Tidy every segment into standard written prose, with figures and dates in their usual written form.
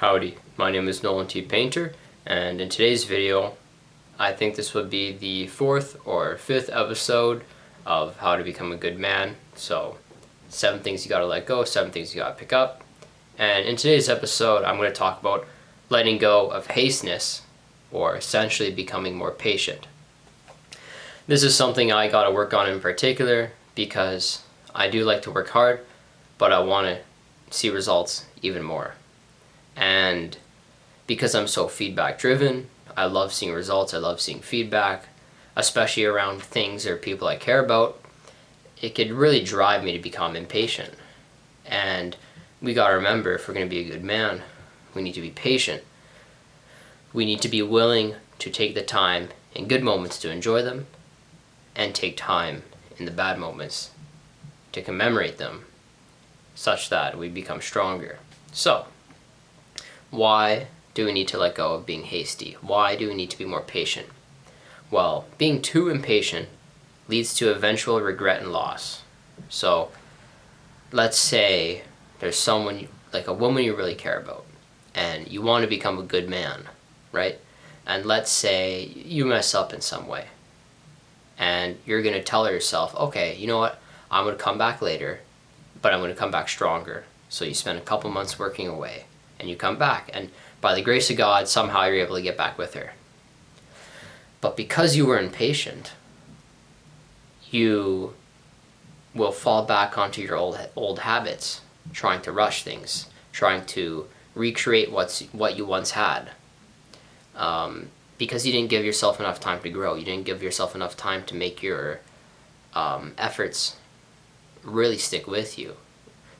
Howdy, my name is Nolan T. Painter, and in today's video, I think this would be the 4th or 5th episode of How to Become a Good Man. So, 7 things you gotta let go, 7 things you gotta pick up. And in today's episode, I'm gonna talk about letting go of hasteness, or essentially becoming more patient. This is something I gotta work on in particular because I do like to work hard, but I wanna see results even more. And because I'm so feedback driven, I love seeing results, I love seeing feedback, especially around things or people I care about. It could really drive me to become impatient. And we gotta remember, if we're gonna be a good man, we need to be patient. We need to be willing to take the time in good moments to enjoy them, and take time in the bad moments to commemorate them, such that we become stronger. So, why do we need to let go of being hasty? Why do we need to be more patient? Well, being too impatient leads to eventual regret and loss. So, let's say there's someone, like a woman you really care about, and you want to become a good man, right? And let's say you mess up in some way, and you're going to tell yourself, okay, you know what, I'm going to come back later, but I'm going to come back stronger. So you spend a couple months working away, and you come back, and by the grace of God, somehow you're able to get back with her. But because you were impatient, you will fall back onto your old habits, trying to rush things, trying to recreate what you once had. Because you didn't give yourself enough time to grow. You didn't give yourself enough time to make your efforts really stick with you.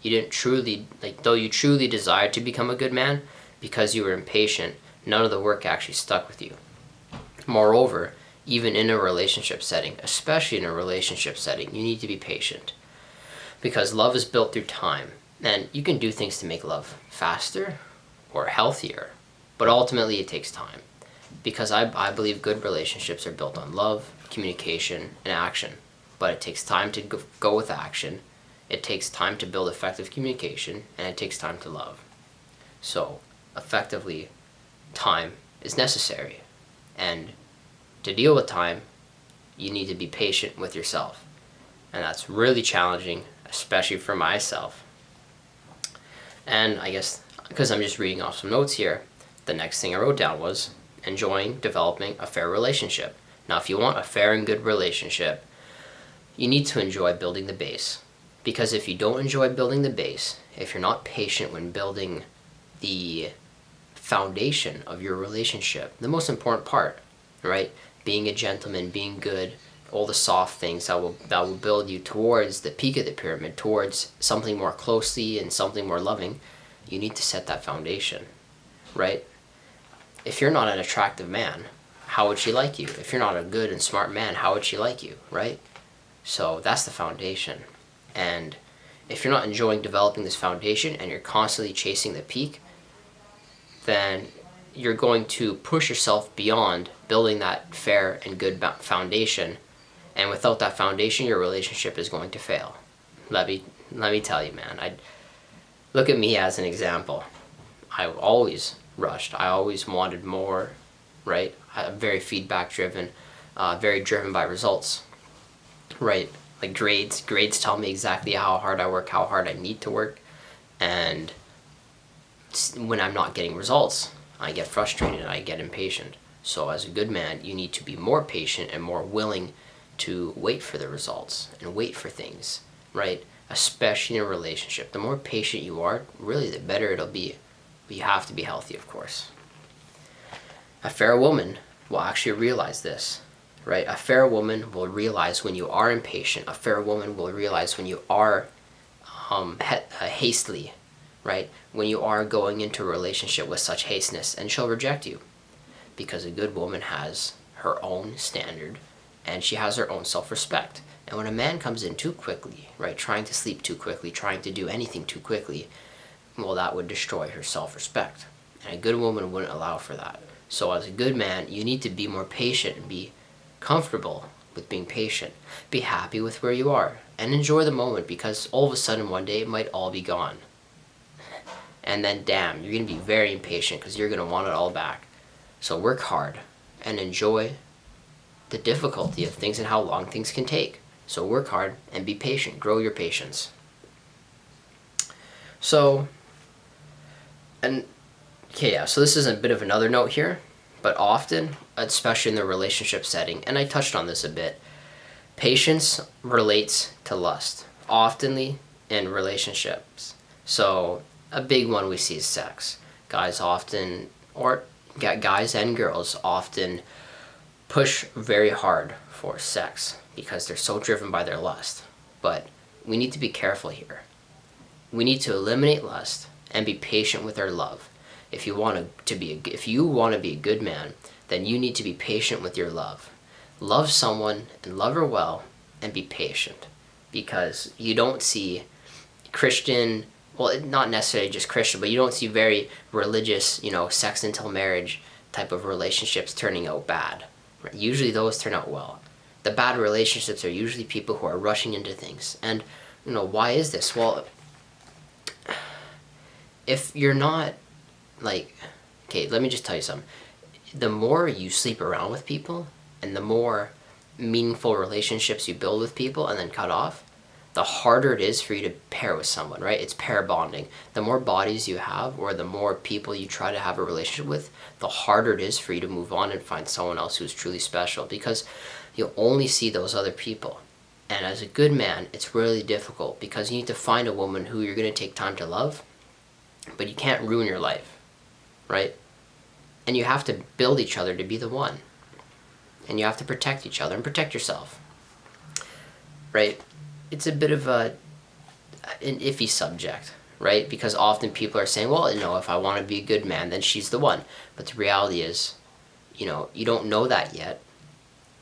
You didn't truly, though you truly desired to become a good man, because you were impatient, none of the work actually stuck with you. Moreover, even in a relationship setting, especially in a relationship setting, you need to be patient. Because love is built through time, and you can do things to make love faster or healthier, but ultimately it takes time. Because I believe good relationships are built on love, communication, and action. But it takes time to go with action. It takes time to build effective communication, and it takes time to love. So, effectively, time is necessary. And to deal with time, you need to be patient with yourself. And that's really challenging, especially for myself. And I guess, because I'm just reading off some notes here, the next thing I wrote down was enjoying developing a fair relationship. Now, if you want a fair and good relationship, you need to enjoy building the base. Because if you don't enjoy building the base, if you're not patient when building the foundation of your relationship, the most important part, right? Being a gentleman, being good, all the soft things that will build you towards the peak of the pyramid, towards something more closely and something more loving, you need to set that foundation, right? If you're not an attractive man, how would she like you? If you're not a good and smart man, how would she like you, right? So that's the foundation. And if you're not enjoying developing this foundation and you're constantly chasing the peak, then you're going to push yourself beyond building that fair and good foundation. And without that foundation, your relationship is going to fail. Let me tell you, man. Look at me as an example. I always rushed. I always wanted more, right? I'm very feedback driven, very driven by results, right? Like grades tell me exactly how hard I work, how hard I need to work. And when I'm not getting results, I get frustrated and I get impatient. So as a good man, you need to be more patient and more willing to wait for the results and wait for things, right? Especially in a relationship. The more patient you are, really the better it'll be. But you have to be healthy, of course. A fair woman will actually realize this. Right? A fair woman will realize when you are impatient. A fair woman will realize when you are hastily, right? When you are going into a relationship with such hasteness, and she'll reject you. Because a good woman has her own standard, and she has her own self-respect. And when a man comes in too quickly, right, trying to sleep too quickly, trying to do anything too quickly, well, that would destroy her self-respect. And a good woman wouldn't allow for that. So as a good man, you need to be more patient and be comfortable with being patient. Be happy with where you are and enjoy the moment, because all of a sudden one day it might all be gone. And then, damn, you're going to be very impatient because you're going to want it all back. So work hard and enjoy the difficulty of things and how long things can take. So work hard and be patient. Grow your patience. So, so this is a bit of another note here, but often, especially in the relationship setting, and I touched on this a bit, patience relates to lust, oftenly in relationships. So a big one we see is sex. Guys and girls often push very hard for sex because they're so driven by their lust. But we need to be careful here. We need to eliminate lust and be patient with our love. If you want to be a good man, then you need to be patient with your love. Love someone and love her well and be patient, because you don't see Christian, well, not necessarily just Christian, but you don't see very religious, sex until marriage type of relationships turning out bad. Right? Usually those turn out well. The bad relationships are usually people who are rushing into things. And, why is this? Well, if you're not, let me just tell you something. The more you sleep around with people and the more meaningful relationships you build with people and then cut off, the harder it is for you to pair with someone, right? It's pair bonding. The more bodies you have or the more people you try to have a relationship with, the harder it is for you to move on and find someone else who's truly special, because you'll only see those other people. And as a good man, it's really difficult because you need to find a woman who you're going to take time to love, but you can't ruin your life, right? And you have to build each other to be the one. And you have to protect each other and protect yourself, right? It's a bit of an iffy subject, right? Because often people are saying, well, if I want to be a good man, then she's the one. But the reality is, you don't know that yet,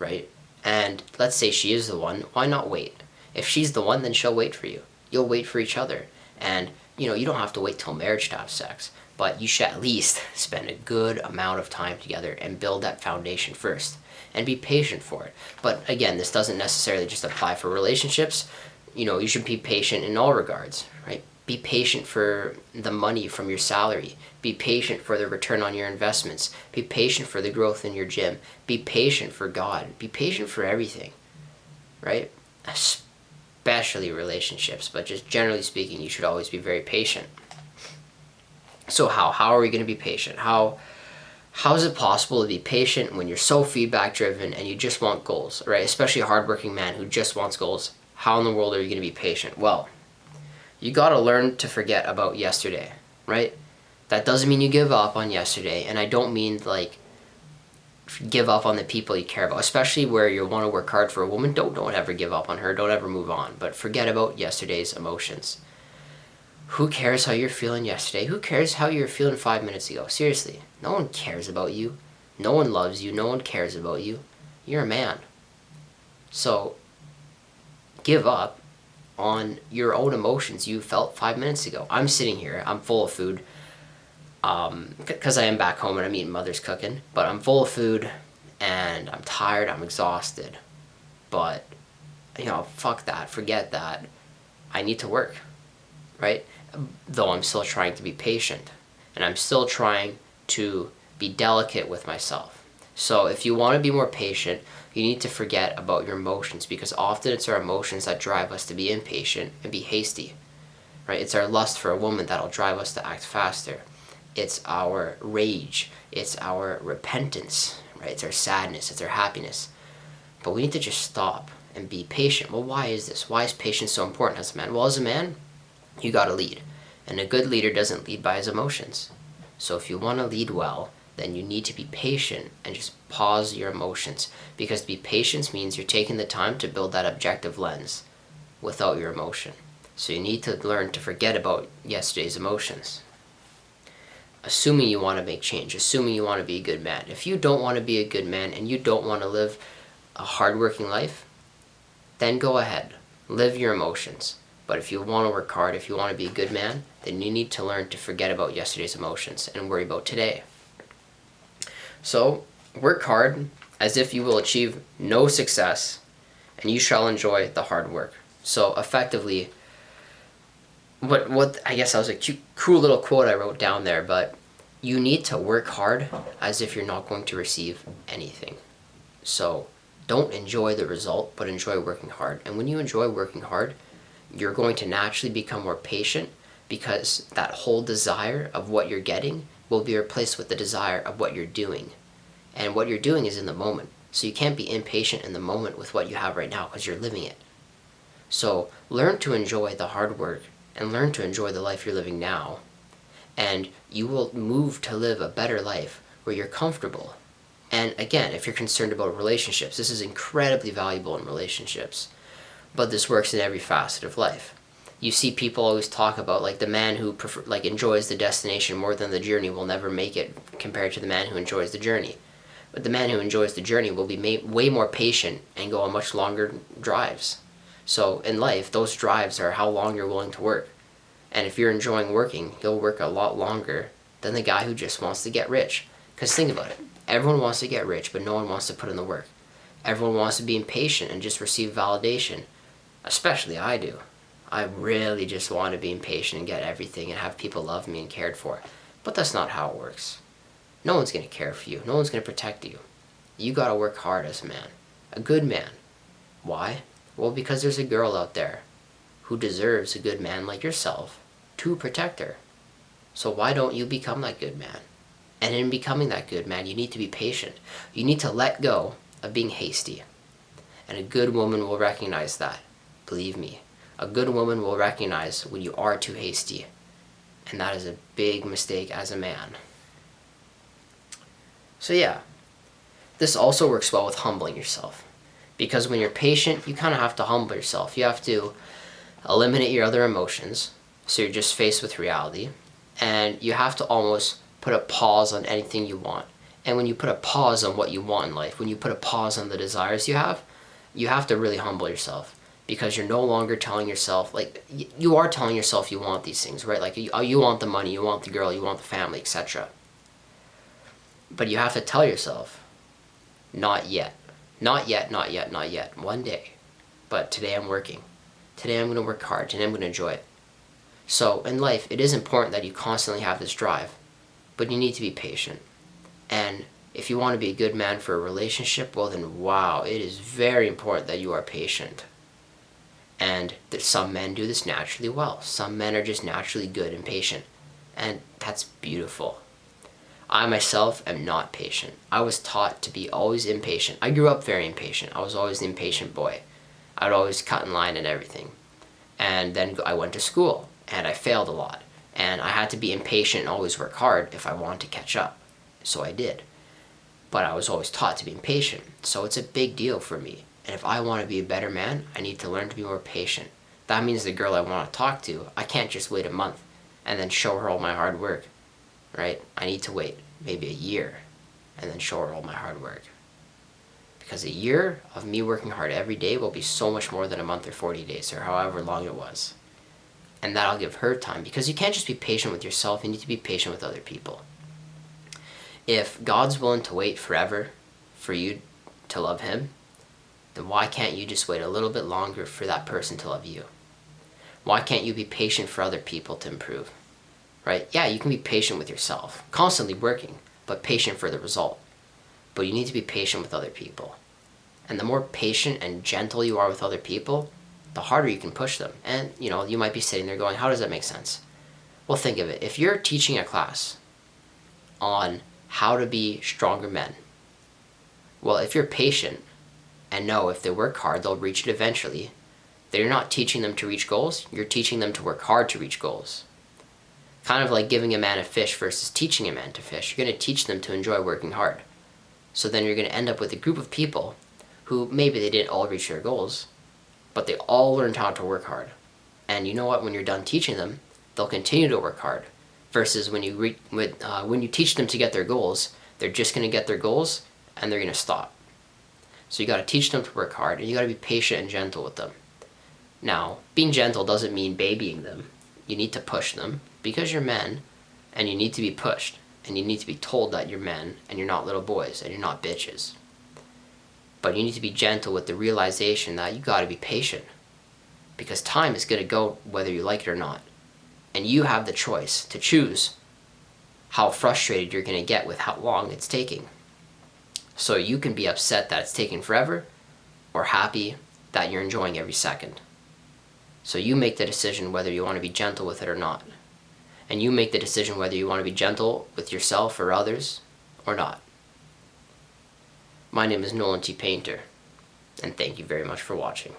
right? And let's say she is the one, why not wait? If she's the one, then she'll wait for you. You'll wait for each other. And, you don't have to wait till marriage to have sex, but you should at least spend a good amount of time together and build that foundation first. And be patient for it. But again, this doesn't necessarily just apply for relationships. You should be patient in all regards, right? Be patient for the money from your salary. Be patient for the return on your investments. Be patient for the growth in your gym. Be patient for God. Be patient for everything, right? Especially relationships, but just generally speaking, you should always be very patient. So how are we going to be patient? How is it possible to be patient when you're so feedback driven and you just want goals, right? Especially a hardworking man who just wants goals. How in the world are you going to be patient? Well, you got to learn to forget about yesterday, right? That doesn't mean you give up on yesterday, and I don't mean give up on the people you care about, especially where you want to work hard for a woman. Don't ever give up on her. Don't ever move on, but forget about yesterday's emotions. Who cares how you're feeling yesterday? Who cares how you were feeling 5 minutes ago? Seriously, no one cares about you. No one loves you. No one cares about you. You're a man. So, give up on your own emotions you felt 5 minutes ago. I'm sitting here. I'm full of food. Because I am back home and I'm eating mother's cooking. But I'm full of food and I'm tired. I'm exhausted. But, fuck that. Forget that. I need to work. Right? Though I'm still trying to be patient, and I'm still trying to be delicate with myself. So if you want to be more patient, you need to forget about your emotions, because often it's our emotions that drive us to be impatient and be hasty, right? It's our lust for a woman that'll drive us to act faster. It's our rage. It's our repentance, right? It's our sadness. It's our happiness. But we need to just stop and be patient. Well, why is this? Why is patience so important as a man? Well, as a man, you gotta lead. And a good leader doesn't lead by his emotions. So if you want to lead well, then you need to be patient and just pause your emotions. Because to be patient means you're taking the time to build that objective lens without your emotion. So you need to learn to forget about yesterday's emotions. Assuming you want to make change, assuming you want to be a good man. If you don't want to be a good man and you don't want to live a hardworking life, then go ahead. Live your emotions. But if you want to work hard, if you want to be a good man, then you need to learn to forget about yesterday's emotions and worry about today. So, work hard as if you will achieve no success, and you shall enjoy the hard work. So, effectively, what I guess that was a cute, cool little quote I wrote down there, but you need to work hard as if you're not going to receive anything. So don't enjoy the result, but enjoy working hard. And when you enjoy working hard, you're going to naturally become more patient, because that whole desire of what you're getting will be replaced with the desire of what you're doing. And what you're doing is in the moment. So you can't be impatient in the moment with what you have right now, because you're living it. So learn to enjoy the hard work and learn to enjoy the life you're living now. And you will move to live a better life where you're comfortable. And again, if you're concerned about relationships, this is incredibly valuable in relationships. But this works in every facet of life. You see people always talk about, like, the man who enjoys the destination more than the journey will never make it, compared to the man who enjoys the journey. But the man who enjoys the journey will be way more patient and go on much longer drives. So in life, those drives are how long you're willing to work. And if you're enjoying working, you'll work a lot longer than the guy who just wants to get rich. Because think about it. Everyone wants to get rich, but no one wants to put in the work. Everyone wants to be impatient and just receive validation. Especially I do. I really just want to be impatient and get everything and have people love me and cared for. But that's not how it works. No one's going to care for you. No one's going to protect you. You got to work hard as a man. A good man. Why? Well, because there's a girl out there who deserves a good man like yourself to protect her. So why don't you become that good man? And in becoming that good man, you need to be patient. You need to let go of being hasty. And a good woman will recognize that. Believe me. A good woman will recognize when you are too hasty. And that is a big mistake as a man. So yeah, this also works well with humbling yourself. Because when you're patient, you kind of have to humble yourself. You have to eliminate your other emotions, so you're just faced with reality. And you have to almost put a pause on anything you want. And when you put a pause on what you want in life, when you put a pause on the desires you have to really humble yourself. Because you're no longer telling yourself, like, you are telling yourself you want these things, right? Like, you want the money, you want the girl, you want the family, etc. But you have to tell yourself, not yet. Not yet, not yet, not yet. One day. But today I'm working. Today I'm going to work hard. Today I'm going to enjoy it. So, in life, it is important that you constantly have this drive. But you need to be patient. And if you want to be a good man for a relationship, well then, wow, it is very important that you are patient. And that some men do this naturally well. Some men are just naturally good and patient. And that's beautiful. I myself am not patient. I was taught to be always impatient. I grew up very impatient. I was always the impatient boy. I would always cut in line and everything. And then I went to school, and I failed a lot. And I had to be impatient and always work hard if I wanted to catch up. So I did. But I was always taught to be impatient. So it's a big deal for me. And if I want to be a better man, I need to learn to be more patient. That means the girl I want to talk to, I can't just wait a month and then show her all my hard work, right? I need to wait maybe a year and then show her all my hard work. Because a year of me working hard every day will be so much more than a month or 40 days or however long it was. And that'll give her time, because you can't just be patient with yourself, you need to be patient with other people. If God's willing to wait forever for you to love him, then why can't you just wait a little bit longer for that person to love you? Why can't you be patient for other people to improve? Right? Yeah, you can be patient with yourself, constantly working, but patient for the result. But you need to be patient with other people. And the more patient and gentle you are with other people, the harder you can push them. And, you might be sitting there going, how does that make sense? Well, think of it. If you're teaching a class on how to be stronger men, well, if you're patient and know if they work hard, they'll reach it eventually, then you're not teaching them to reach goals, you're teaching them to work hard to reach goals. Kind of like giving a man a fish versus teaching a man to fish. You're going to teach them to enjoy working hard. So then you're going to end up with a group of people who maybe they didn't all reach their goals, but they all learned how to work hard. And you know what? When you're done teaching them, they'll continue to work hard. Versus when you teach them to get their goals, they're just going to get their goals and they're going to stop. So you got to teach them to work hard, and you got to be patient and gentle with them. Now, being gentle doesn't mean babying them. You need to push them because you're men, and you need to be pushed, and you need to be told that you're men and you're not little boys and you're not bitches. But you need to be gentle with the realization that you got to be patient, because time is going to go whether you like it or not. And you have the choice to choose how frustrated you're going to get with how long it's taking. So you can be upset that it's taking forever, or happy that you're enjoying every second. So you make the decision whether you want to be gentle with it or not. And you make the decision whether you want to be gentle with yourself or others or not. My name is Nolan T. Painter, and thank you very much for watching.